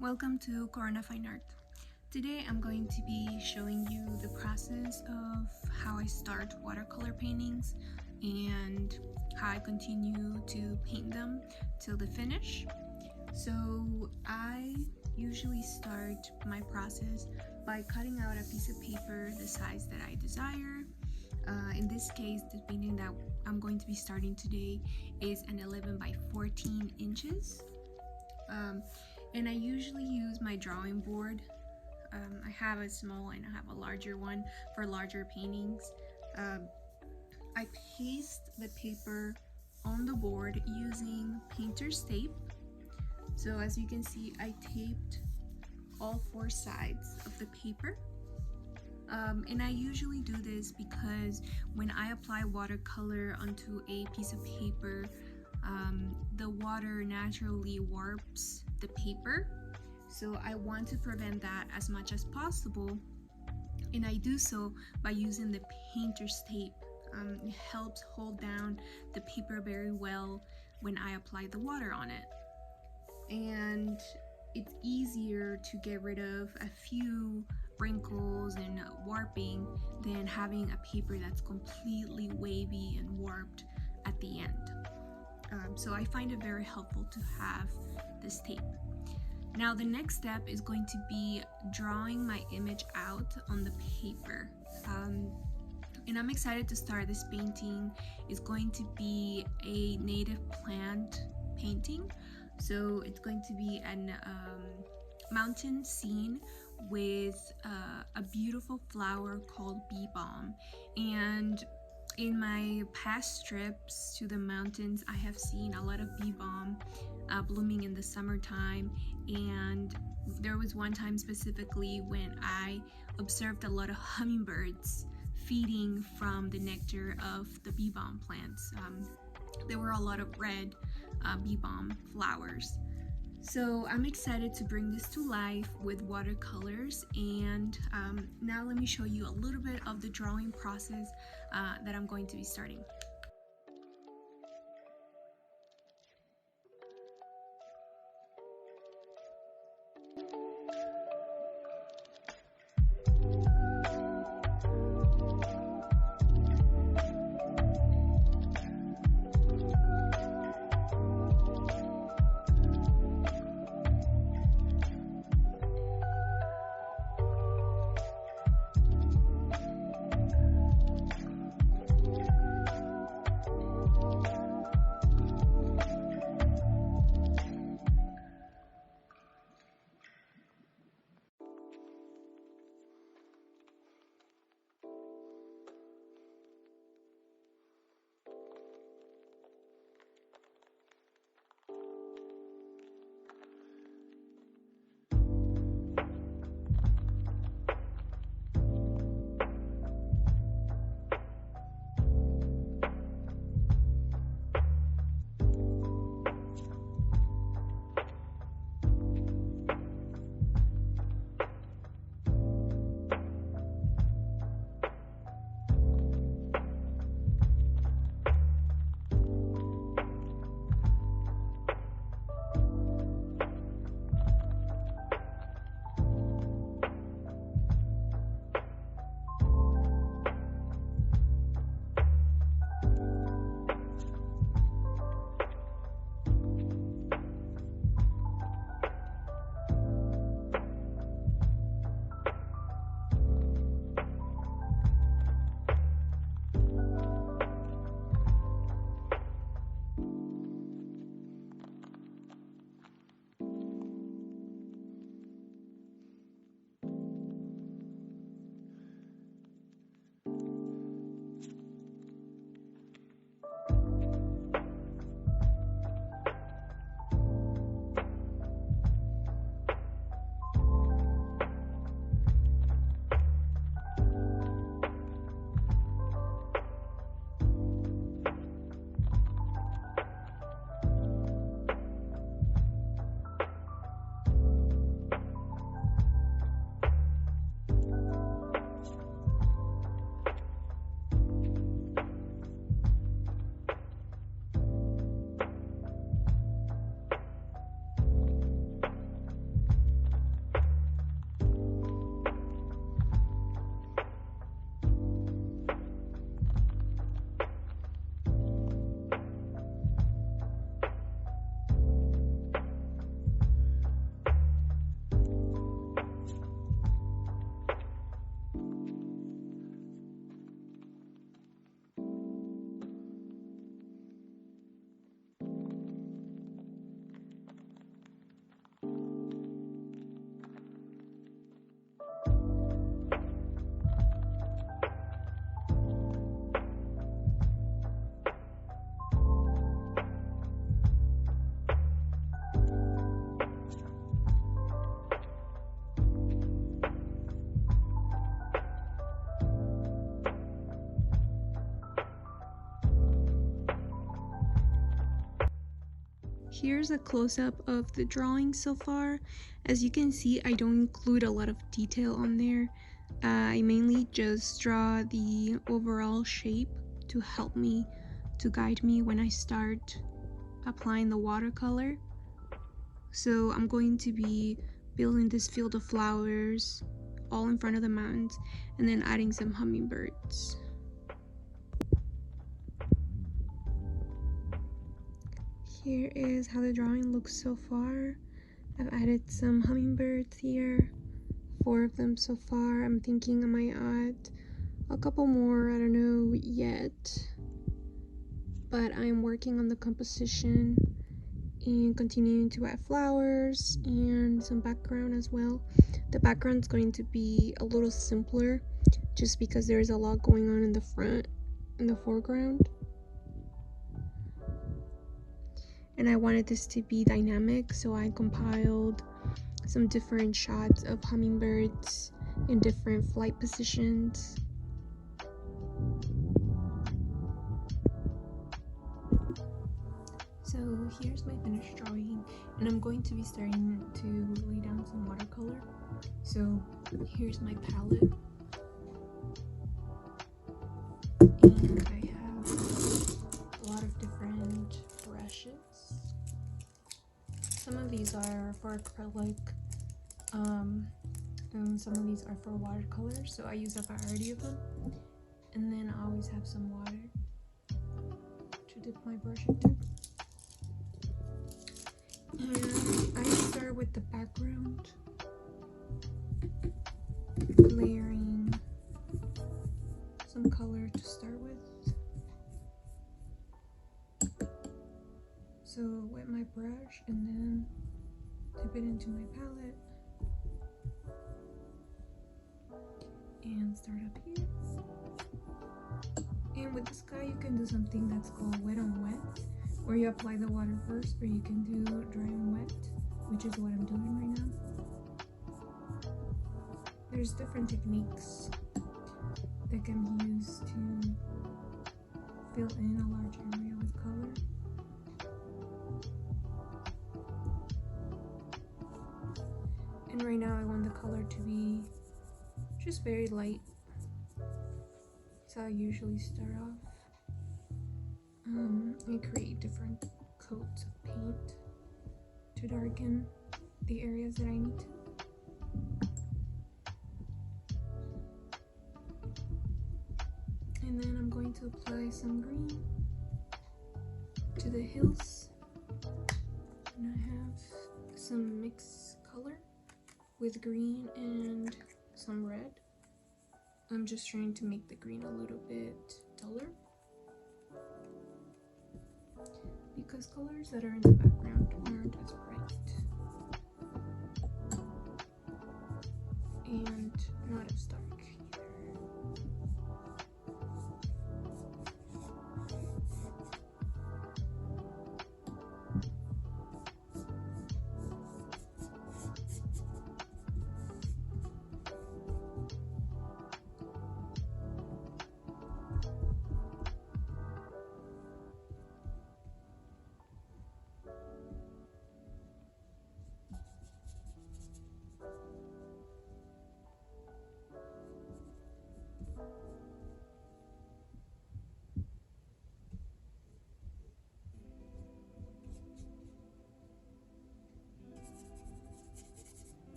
Welcome to Corona Fine Art. Today I'm going to be showing you the process of how I start watercolor paintings and how I continue to paint them till the finish. So I usually start my process by cutting out a piece of paper the size that I desire. In this case, the painting that I'm going to be starting today is an 11 by 14 inches. And I usually use my drawing board. I have a small and I have a larger one for larger paintings. I paste the paper on the board using painter's tape. So as you can see, I taped all four sides of the paper. And I usually do this because when I apply watercolor onto a piece of paper, the water naturally warps the paper. So I want to prevent that as much as possible, and I do so by using the painter's tape. It helps hold down the paper very well when I apply the water on it, and it's easier to get rid of a few wrinkles and warping than having a paper that's completely wavy and warped at the end. So I find it very helpful to have this tape. Now the next step is going to be drawing my image out on the paper. And I'm excited to start this painting. It's going to be a native plant painting. So it's going to be an mountain scene with a beautiful flower called bee balm. And in my past trips to the mountains, I have seen a lot of bee balm blooming in the summertime, and there was one time specifically when I observed a lot of hummingbirds feeding from the nectar of the bee balm plants. There were a lot of red bee balm flowers. So I'm excited to bring this to life with watercolors, and now let me show you a little bit of the drawing process that I'm going to be starting. here's a close-up of the drawing so far. As you can see, I don't include a lot of detail on there. I mainly just draw the overall shape to help me, to guide me when I start applying the watercolor. So I'm going to be building this field of flowers all in front of the mountains and then adding some hummingbirds. Here is how the drawing looks so far. I've added some hummingbirds here, 4 of them so far. I'm thinking I might add a couple more, I don't know yet, but I'm working on the composition and continuing to add flowers and some background as well. The background's going to be a little simpler just because there's a lot going on in the front, in the foreground. And I wanted this to be dynamic, so I compiled some different shots of hummingbirds in different flight positions. So here's my finished drawing, and I'm going to be starting to lay down some watercolor. So here's my palette, and I have a lot of different brushes. Some of these are for acrylic, and some of these are for watercolor, so I use a variety of them. And then I always have some water to dip my brush into. And I start with the background, layering some color to start with. So wet my brush and then dip it into my palette and start up here. And with the sky you can do something that's called wet on wet, where you apply the water first, or you can do dry on wet, which is what I'm doing right now. There's different techniques that can be used to fill in a large area with color. And right now I want the color to be just very light. So I usually start off. I create different coats of paint to darken the areas that I need to. And then I'm going to apply some green to the hills. And I have some mixed color with green and some red. I'm just trying to make the green a little bit duller, because colors that are in the background aren't as bright and not as dark either.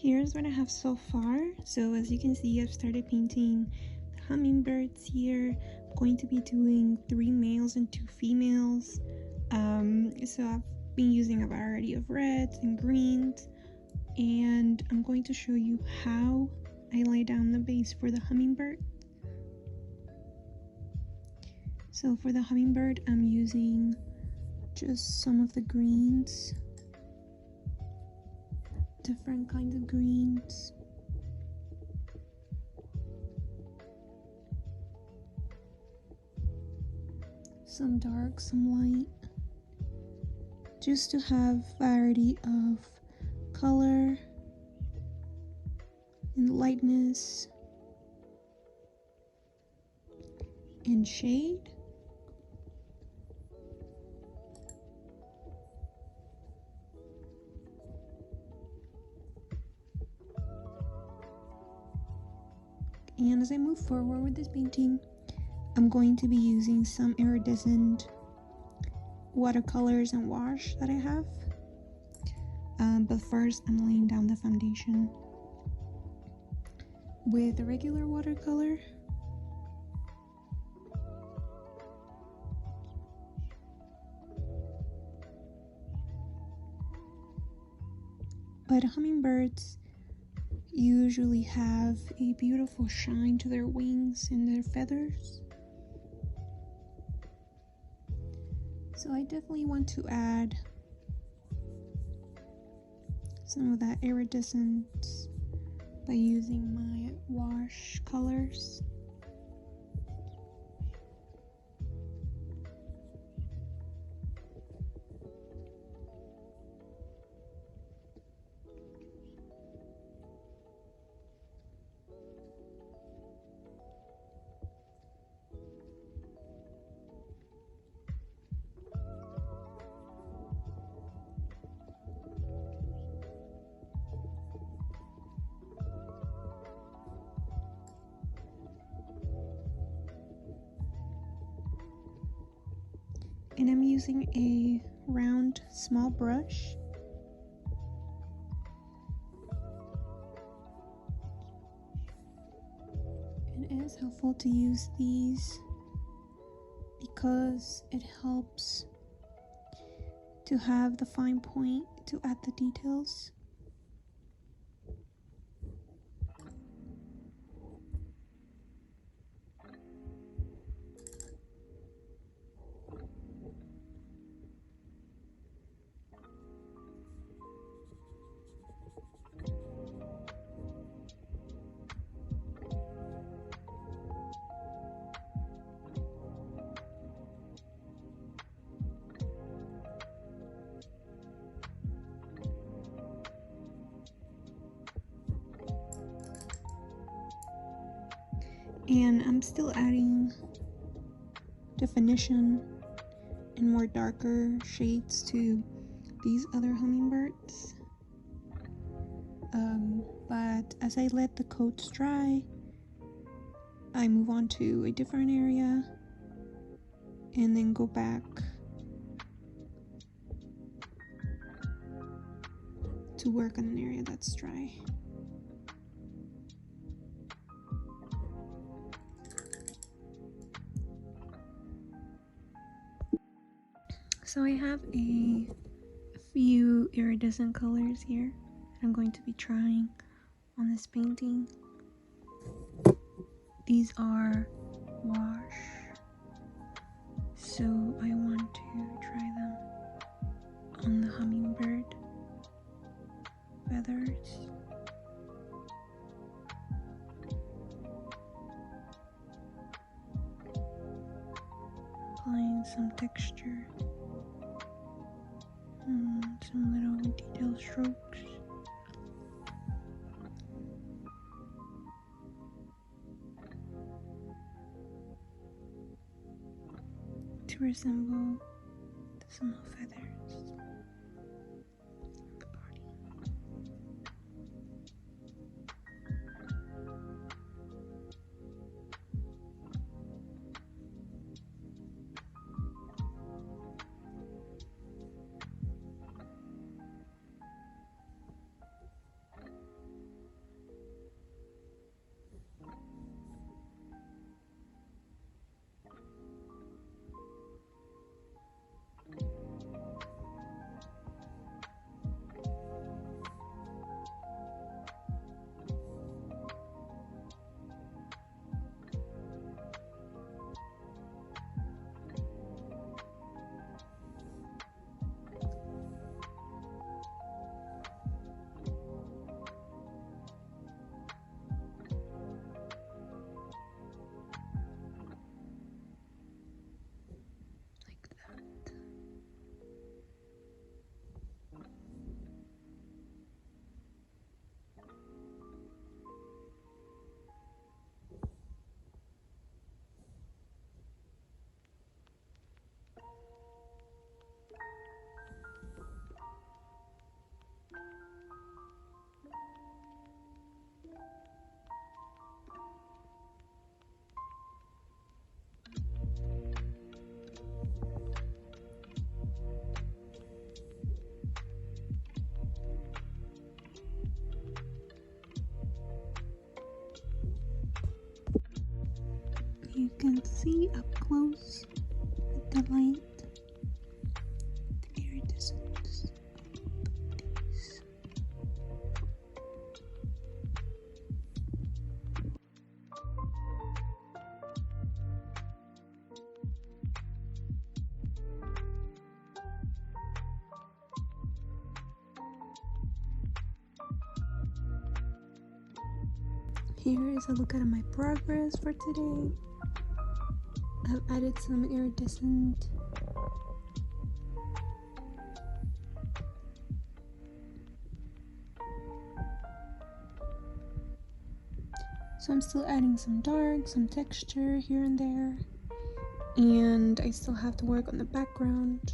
here's what I have so far. So as you can see, I've started painting the hummingbirds here. I'm going to be doing 3 males and 2 females. So I've been using a variety of reds and greens, and I'm going to show you how I lay down the base for the hummingbird. So for the hummingbird, I'm using just some of the greens, different kinds of greens. Some dark, some light, just to have variety of color and lightness and shade. And as I move forward with this painting, I'm going to be using some iridescent watercolors and wash that I have. But first, I'm laying down the foundation with a regular watercolor. But hummingbirds usually have a beautiful shine to their wings and their feathers. So I definitely want to add some of that iridescence by using my wash colors. And I'm using a round small brush. And it is helpful to use these because it helps to have the fine point to add the details. And I'm still adding definition and more darker shades to these other hummingbirds. But as I let the coats dry, I move on to a different area and then go back to work on an area that's dry. So I have a few iridescent colors here that I'm going to be trying on this painting. These are wash, so I want to try them on the hummingbird feathers. Applying some texture. Some little detail strokes. To resemble the small feathers of the body. can see up close with the light, the iridescence of these. Here is a look at my progress for today. I've added some iridescent so I'm still adding some dark, some texture here and there, and I still have to work on the background.